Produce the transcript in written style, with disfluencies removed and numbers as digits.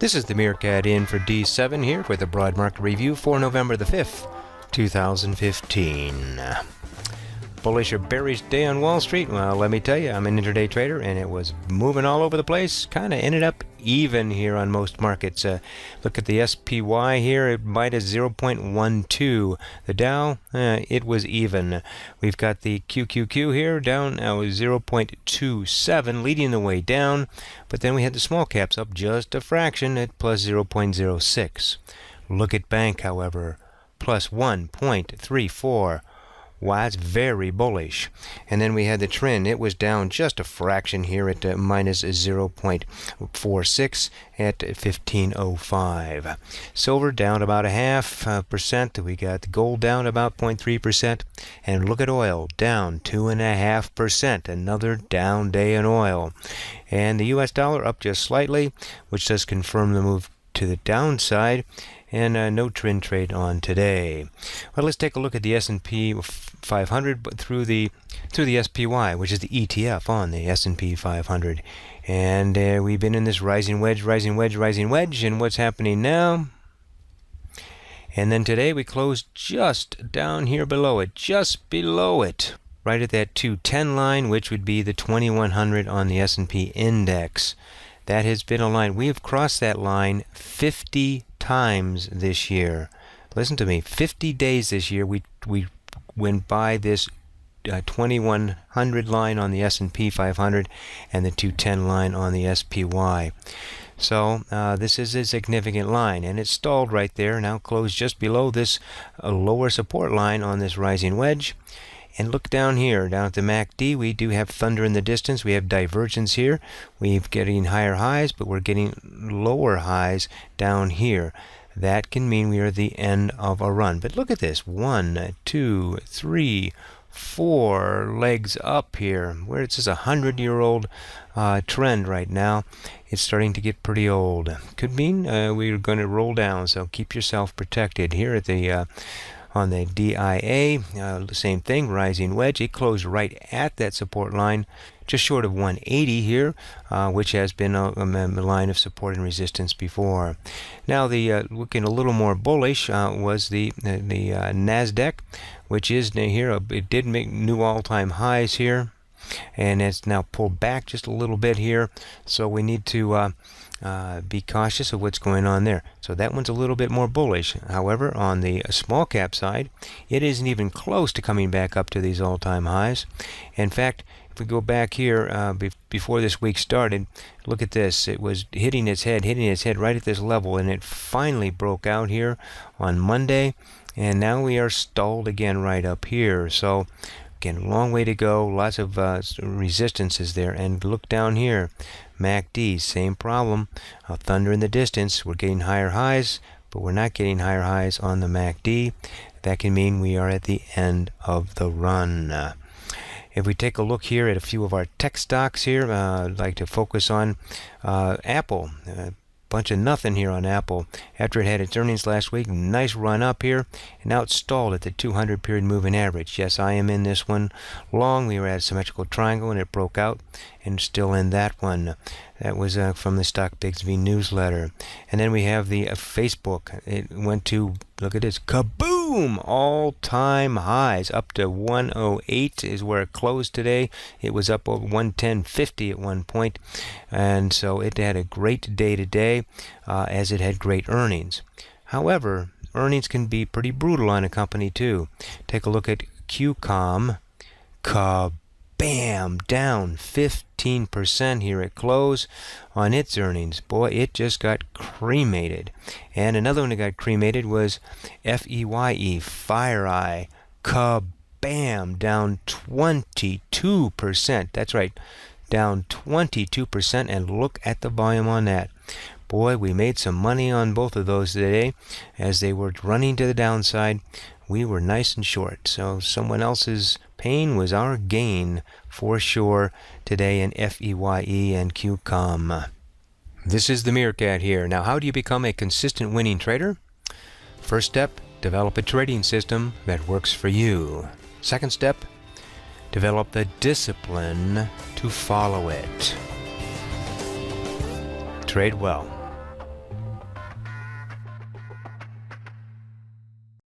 This is the Meerkat in for D7 here with a broad market review for November the 5th, 2015. Bullish or bearish day on Wall Street? Well, let me tell you, I'm an intraday trader and it was moving all over the place. Kind of ended up even here on most markets. Look at the SPY here, it minus 0.12. The Dow, it was even. We've got the QQQ here down now 0.27, leading the way down. But then we had the small caps up just a fraction at plus 0.06. Look at bank, however, plus 1.34. Wow, that's very bullish. And then we had the trend. It was down just a fraction here at minus 0.46 at 1505. Silver down about 0.5%. We got gold down about 0.3%. And look at oil, down 2.5%. Another down day in oil. And the US dollar up just slightly, which does confirm the move to the downside. And no trend trade on today. Well, let's take a look at the S&P 500 but through the SPY, which is the ETF on the S&P 500. And we've been in this rising wedge, and what's happening now? And then today we closed just down here below it, right at that 210 line, which would be the 2100 on the S&P index. That has been a line. We have crossed that line 50 times this year. Listen to me, 50 days this year we went by this 2100 line on the S&P 500 and the 210 line on the SPY. So this is a significant line, and it stalled right there. Now closed just below this lower support line on this rising wedge. And look down here, down at the MACD, we do have thunder in the distance. We have divergence here. We're getting higher highs, but we're getting lower highs down here. That can mean we are at the end of a run. But look at this, 1, 2, 3, 4 legs up here. Where it's just a 100-year-old trend right now. It's starting to get pretty old. Could mean we're going to roll down, so keep yourself protected. Here at the on the DIA, same thing, rising wedge. It closed right at that support line, just short of 180 here, which has been a line of support and resistance before. Now, the looking a little more bullish was the Nasdaq, which is here. It did make new all-time highs here, and it's now pulled back just a little bit here. So we need to be cautious of what's going on there. So that one's a little bit more bullish. However, on the small cap side, it isn't even close to coming back up to these all-time highs. In fact, if we go back here before this week started, look at this. It was hitting its head right at this level, and it finally broke out here on Monday, and now we are stalled again right up here. So again, long way to go, lots of resistances there. And look down here, MACD, same problem. Thunder in the distance. We're getting higher highs, but we're not getting higher highs on the MACD. That can mean we are at the end of the run. If we take a look here at a few of our tech stocks here, I'd like to focus on Apple. Bunch of nothing here on Apple. After it had its earnings last week, nice run up here, and now it's stalled at the 200 period moving average. Yes, I am in this one long. We were at a symmetrical triangle and it broke out, and still in that one. That was from the Stock Bigsby newsletter. And then we have the Facebook. It went to, look at this, kaboom! All-time highs up to 108 is where it closed today. It was up over 110.50 at one point, and so it had a great day today, as it had great earnings. However, earnings can be pretty brutal on a company too. Take a look at QCOM. Bam, down 15% here at close on its earnings. Boy, it just got cremated. And another one that got cremated was FEYE, FireEye. Bam, down 22%. That's right, down 22%. And look at the volume on that. Boy, we made some money on both of those today as they were running to the downside. We were nice and short, so someone else's pain was our gain for sure today in FEYE and QCOM. This is the Meerkat here. Now, how do you become a consistent winning trader? First step, develop a trading system that works for you. Second step, develop the discipline to follow it. Trade well.